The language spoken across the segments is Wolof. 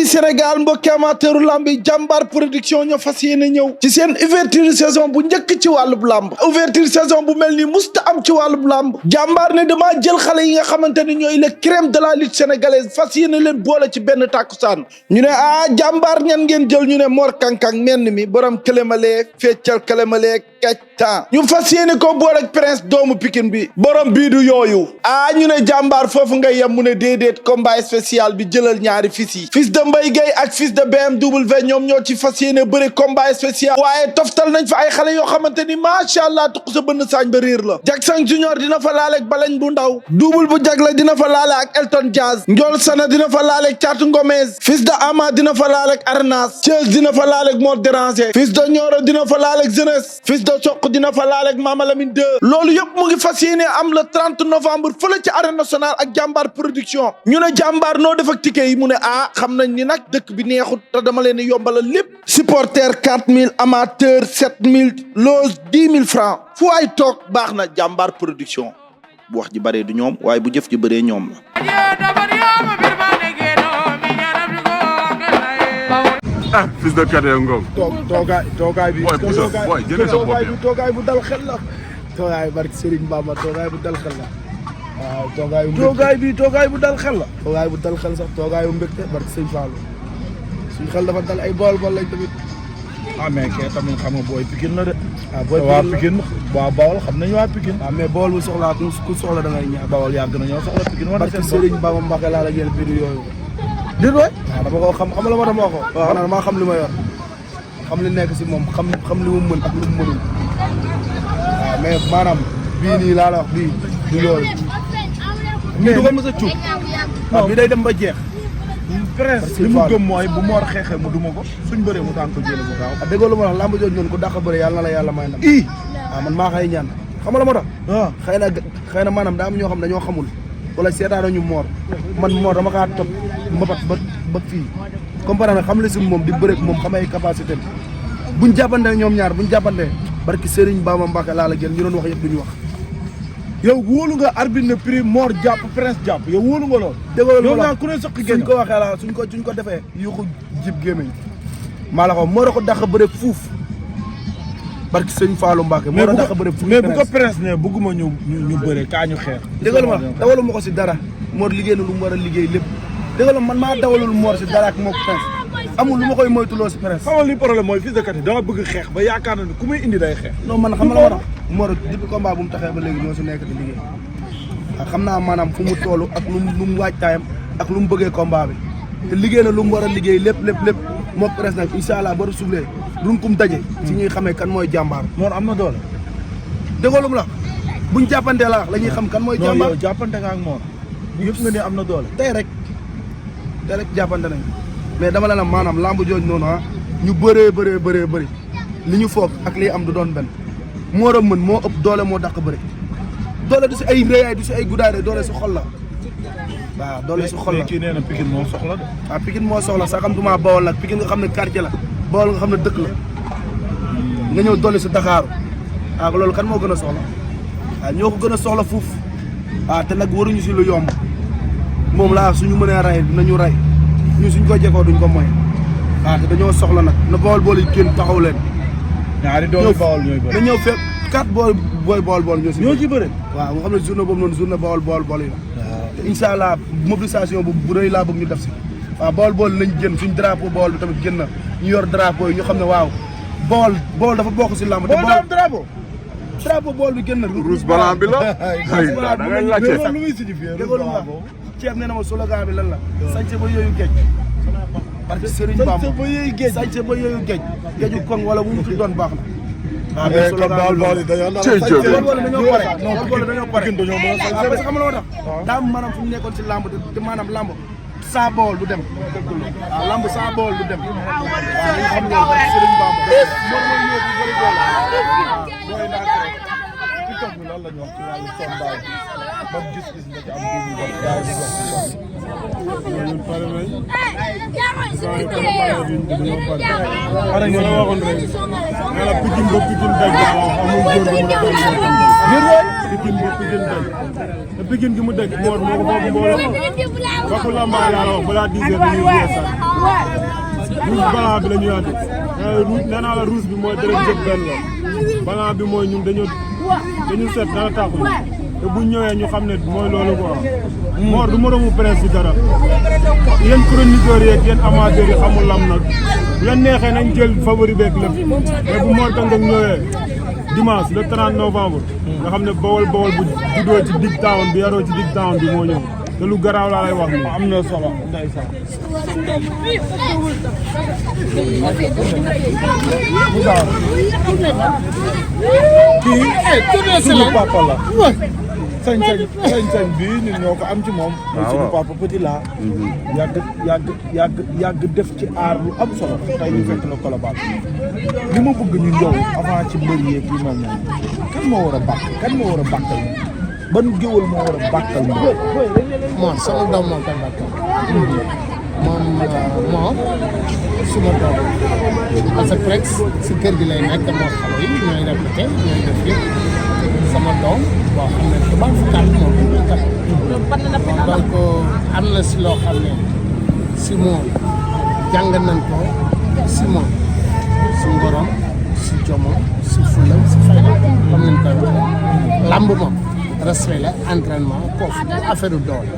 mbokki Sénégal mbokki amateuru lamb yi jàmbaar production ñoo fas yéene ñëw ci seen ouverture saison bu njëkk ci wàllub lamb ouverture saison bu mel ni musta am ci wàllub lamb jàmbaar ne damaa jël xale yi nga xamante ne ñooy le crème de la lutte sénégalaise fas yéene leen boole ci benn tàkkusaan ñu ne jàmbaar ñan ngeen jël ñu ne Mor Kankang menn mi borom këlemalee feccal këlemalee kectan ñu fas yéene ko boole ak prince doomu Pikine bi borom bii du yooyu ñu ne jàmbaar foofu nga yem mu ne déedéet combat spécial bi jëlal ñaari fils yi fils de Mbaye Gueye ak fils de BMW ñoom ñoo ci fas yéene bëri combat spécial waaye toftal nañ fa ay xale yoo xamante ni macha allah tuq sa bënn saañ ba riir la Jackson Junior dina fa laale ak Balañ bu ndaw double bu jagle dina fa laale ak Elton Jazz Ndiol Sana dina fa laale ak Thiatou Ngomez fils de Ama dina fa laale ak Arnas Thiès dina fa laale ak Mor Déranger fils de Nioro dina fa laale ak Jeunesse fils de Sokh dina fa laale ak Mama Lamine 2 loolu yëpp mu ngi fas yéene am le 30 novembre fële ci arène nationale ak jàmbaar production ñu ne jàmbaar noo def ak ticket yi mu ne xam nañ ni nag dëkk bi neexut te dama leen di yombalal lépp supporter 4000 amateur 7000 loge 10 000 francs fu ay toog baax na jàmbaar production bu wax ji bëree du ñoom waaye bu jëf ji bëree ñoom la fils de Kader Ngom toogaay bi toogaay bu dal xel la toogaay barki Serigne Bamba toogaay bu dal xel la waaw toogaay bu dal xel la toogaay bu dal xel sax toogaay bu mbégte barki Serigne Fallou suñu xel dafa dal ay bool lañ tamit mais kee tamit xam nga booy Pikine la de booy Pikine waa Bawol xam nañu waa Pikine mais bool bu soxlaa ku soxla da ngay ñaa Bawol yàgg na ñoo soxla Pikine war na barki Serigne Bamba Mbacke laa la génn vidéo yooyu déet waay dama ko xam la ma dama ko xanaa damaa xam li ma yor xam li nekk si moom xam li mu mën ak li mu mënul mais maanaam bii nii laa la wax bii du loolu mais du ko mës a cuub bii day dem ba jeex prince li mu gëm mooy bu Mor xeexee mu duma ko suñ bëree mu daan ko jëlee bu gaaw déggoo lu ma wax lamb jooju noonu ku dàq bëre yàlla na la yàlla may ndam man maa xëy ñaan xam la ma tax xëy na maanaam daa am ñoo xam dañoo xamul wala seetaano ñu Mor man Mor dama kaa topp mbapat ba fii comprendre xam li si moom di bëre moom xam ay capacité buñ jàppante ñoom ñaar buñ jàppante barki Serigne Bamba Mbacke laa la gën ñu doon wax yëpp duñu wax yow wóolu nga arbitre ne prix Mor jàpp prince jàpp yow wóolu nga lool déggoo naa ku ne sëq suñ ko waxee la suñ ko defee yuuxu jib gémmiñ maa la ko Mor a ko dàq bëre fuuf barki Serigne Fallou Mbacke Mor a dàq bëre fuuf mais bu ko prince ne bëgguma ñu bëre kaa ñu xeex déggal ma dawalu ma ko si dara Mor liggéey na lu mu war a liggéey lépp déggal man maa dawalul Mor si dara ak moo prince amul lu ma koy moytuloo si prince xamal li problème mooy fils de Katy danga bëgg xeex ba yaakaar na ne ku muy indi day xeex non man xam nga la war a Mor depuis combat bu mu taxee ba léegi ñoo si nekk di liggéey waaw xam naa maanaam fu mu toll ak lu mu waaj taayam ak lu mu bëggee combat bi te liggéey na lu mu war a liggéey lépp moo prince nag incha allah ba soufflé runkum daje si ñuy xamee kan mooy jàmbaar Mor am na doole déggoo la buñ jàppantee la la ñuy xam kan mooy jàmbaar yow jàppante nga ak Mor yëpp nga ne am na doole tey rek jàppante nañ mais dama la maanaam lamb jooju noonu ñu bëree li ñu foog ak liy am du doon benn Mor a mën moo ëpp doole moo dàq bëri doole du si ay réyaay du si ay guddaay doole si xol la waaw doole si xol la kii nee na Pikine moo soxla de Pikine moo soxla sax xam duma Bawol nag Pikine nga xam ne quartier la Bawol nga xam ne dëkk la nga ñëw doole si Dakar loolu kan moo gën a soxla ñoo ko gën a soxla fuuf te nag waruñu si lu yomb moom laa suñu mënee rey dinañu rey ñu suñ ko jekoo duñ ko moy te dañoo soxla nag na Bawol yi génn taxaw leen ñaari doomu Bawol ñooy bëri na ñëw fekk 4 booy Bawol ñoo si bëri waaw nga xam ne journée boobu noonu journée Bawol yi la te incha allah mobilisation bu rëy laa bëgg ñu def si Bawol nañ génn suñ drapeau Bawol bi tamit génn ñu yor drapeau yi ñu xam ne waaw Bawol dafa bokk si làmb te drapeau Bawol bi génn na rouge blanc bi la da ngay laajte lu muy signifié ceeb nee na ma slogan bi lan la sañse ba yooyu géej parce que Serigne Bamba sañse ba yooyu géeju koŋ wala bu mu fi doon baax na mais slogan bi dañoo pare dañoo pare parce que xam nga tax daa maanaam fu mu nekkoon si lamb te maanaam lamb saa Bawol du dem lamb saa Bawol du dem dañ xam loolu parce que Serigne Bamba TikTok bi lan la ñu wax ci wàllu sondage ban gis-gis nga ci am dugub ba gars yi wax ci wax. ñun pare nañ. pare ngeen la waxoon rek. nga la Pikine ba Pikine daj amul góor bu mu la Pikine bi Pikine dëkk te Pikine gi mu dëkk Mor moo ko bokk mbooloo waxu lambaay laa la wax balaa 10 heures dañuy yeesal rouge blanc bi la ñuy andi nee naa la rouge bi mooy dërëm jëpp benn la blanc bi mooy ñun dañu seet dara taxul te bu ñëwee ñu xam ne mooy loolu quoi Mor du moromu presse bi dara yéen chroniqueurs yeeg yéen amateurs yi xamul lam nag bu leen neexee nañ jël favori beeg lépp mais bu Mor Kang Kang ñëwee dimanche le 30 novembre nga xam ne bawol bu juddoo ci dig town bi yaroo ci dig town bi moo ñëw te lu garaaw laa lay wax ni am na solo ndeysaan kii suñu papa la sañ-sañ bii ñun ñoo ko am ci moom suñu papa Petit La yàgg def ci aar lu am solo tey ñu fekk la Colobane li ma bëgg ñu ñëw avant ci mbër yeeg yi mel noonu kan moo war a bàkk kan moo war a bàkkal ban géwël moo war a bàkkal moom sama doom moo koy bàkkal moom suma doom parce que rek si kër gi lay nekk moo xale yi ñooy répété ñooy def yëpp sama doom boo xam ne tubaab fu kàll moo koy bàkkal donc am na si loo xam ne si moom jàng nañ ko si moom si ngorom si jomom si fulam si fayda comme nañ koy waxee lamb moom respect la entraînement koofu affaire doole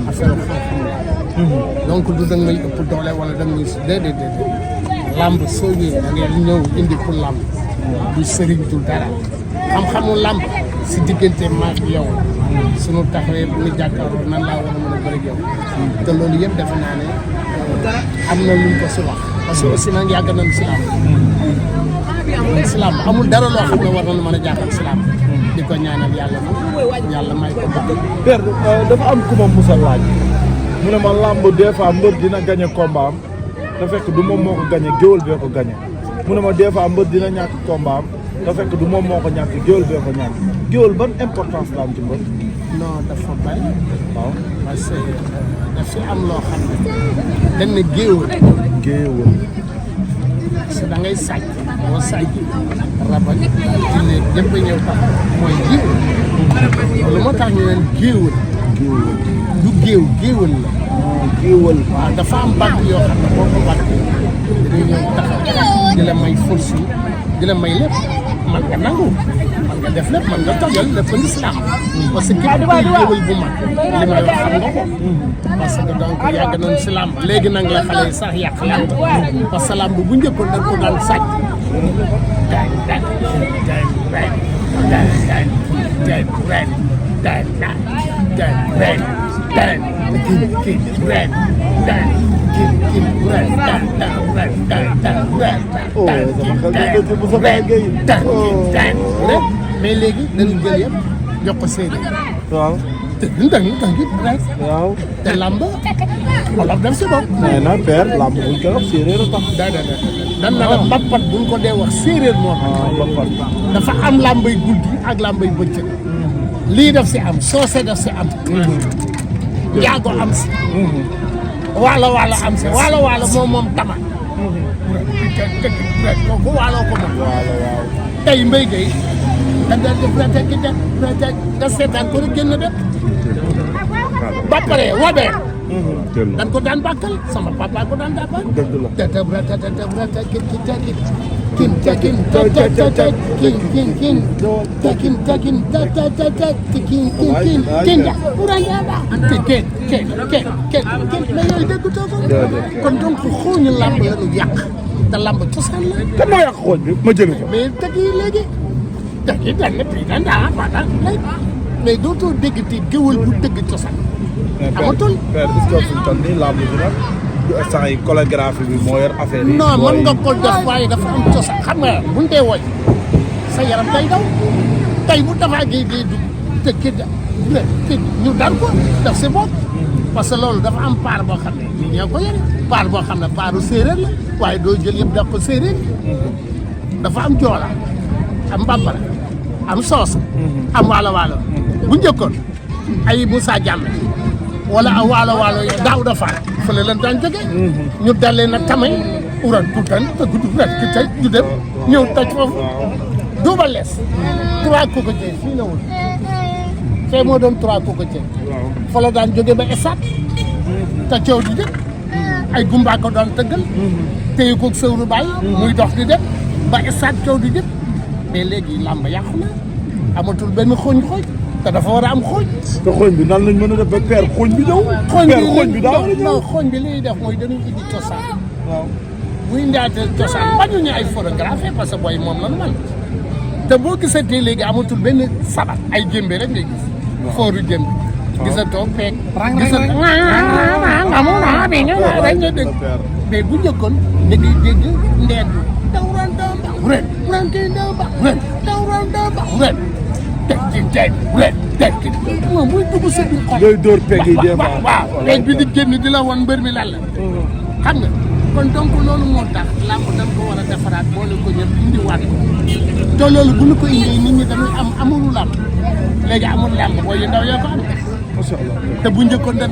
affaire xam-xam la donc du da ngay ëpp doole wala da ngay déedéet lamb soo ñëwee da ngay ñëw indi pour lamb du sëriñ du dara xam-xamu lamb si diggante maag yow sunu taxawee bu ñu jàkkaarloo nan laa war a mën a bëri yow te loolu yëpp defe naa ne am na luñ ko si wax parce que aussi nag yàgg nañ si lamb si lamb amul dara loo xam ne war nañu mën a jàppal si lamb di ko ñaanal yàlla may ko bëgg. Père dafa am ku ma musa laaj mu ne ma lamb des fois mbër dina gagné combat am te fekk du moom moo ko gagné géwël bee ko gagné mu ne ma des fois mbër dina ñàkk combat am te fekk du moom moo ko ñàkk géwël bee ko ñàkk géwël ban importance la am ci mbër. non dafa bari. waaw parce que daf si am loo xam ne dañ ne géwël. parce que da ngay sàcc boo sàcc rabal jinne ñëpp a ñëw tax mooy géwël loolu moo tax ñu neen géwël du géwël la géwël waaw dafa am bàtt yoo xam ne boo ko bàttee dañuy ñëw taxaw di la may force yi di la may lépp man nga nangu man nga def lépp man nga tojal lépp l'islam parce que képp kuy géwël bu mag li may wax xam nga ko parce que donc yàgg nañ si làmb léegi nag la xale yi sax yàq làmb parce que làmb bu njëkkoon dañ ko daan sàcc mais léegi dañu jël yëpp jox ko séeréer. waaw. te duñ waaw. te lamb wala dem si bopp. nee na Père lamb buñ koy wax séeréer a tax. dan na la mbappat buñ ko dee wax séeréer moo tax. mbappat dafa am lambay guddi ak lambay bëccëg. lii daf si am soose daf si am. njaago am si. waalo am si waalo moom tama. kooku waalo ko moom. waaw. tey mbéy gay da seetaan ko rek génn dëkk ba pare wabeer dañ ko daan bàkkal sama papa ko daan bàkkal kon donc xooñu lamb la ñu yàq te lamb cosaan la kan moo yàq xooñ bi ma jëli ko mais teg yi léegi teg yi dañ ne prix dañ daa fata mais dootoo dégg te géwël bu dëgg cosaan amatul. Père est-ce que fu mu toll nii lamb bi nag du instant yi chorégraphie bi moo yor affaire yi. non mën nga ko def waaye dafa am cosaan xam nga buñ dee woy sa yaram day daw tey bu dafaa gi di te kii ñu dal ko daf si bopp parce que loolu dafa am part boo xam ne ñi ñoo ko yore part boo xam ne paaru séeréer la waaye doo jël yëpp def ko séeréer dafa am joola am bambara am soos am waalo bu njëkkoon ay Moussa Diame wala a waalo daaw dafa fële lan daan jóge ñu dalee na tamay uran tuutan te gudd ret ki tey ñu dem ñëw taj foofu duuba lees 3 koko jey fii la woon fee moo doon 3 cocotiers fa la daan jóge ba esat te coow di jëpp ay gumbaa ko daan tëggal téye koog sëwru bàyyi muy dox di dem ba esat coow di jëpp mais léegi làmb yàqu na amatul benn xooñ-xooñ te dafa war a am xooñ te xooñ bi nan lañ mën a def ba père xooñ bi ñëw xooñ bi daa non xooñ bi li ñuy def mooy dañuy indi cosaan waaw bu indiwaatee cosaan bañuñu ay photographie parce que booy moom la nu man te boo gisatee léegi amatul benn sabat ay jëmbe rek ngay gis fooru jëmbe gisatoo peeg gisatoo dañ nga dégg mais bu njëkkoon da ngay dégg ndeet bi dawran daa mbax ren ren kii daa mbax ren dawran daa mbax ren teg ci teg ren teg ci moom muy dugg sa biir xol ngay dóor peeg yi des fois waaw peeg bi di génn di la wan mbër mi lan la xam nga kon donc loolu moo tax làmb dañ ko war a defaraat boole ko ñëpp indiwaat ko te loolu bu ñu ko indee nit ñi dañuy am amulu làmb léegi amul làmb booy yu ndaw yaa ko am macha allah te bu njëkkoon dañ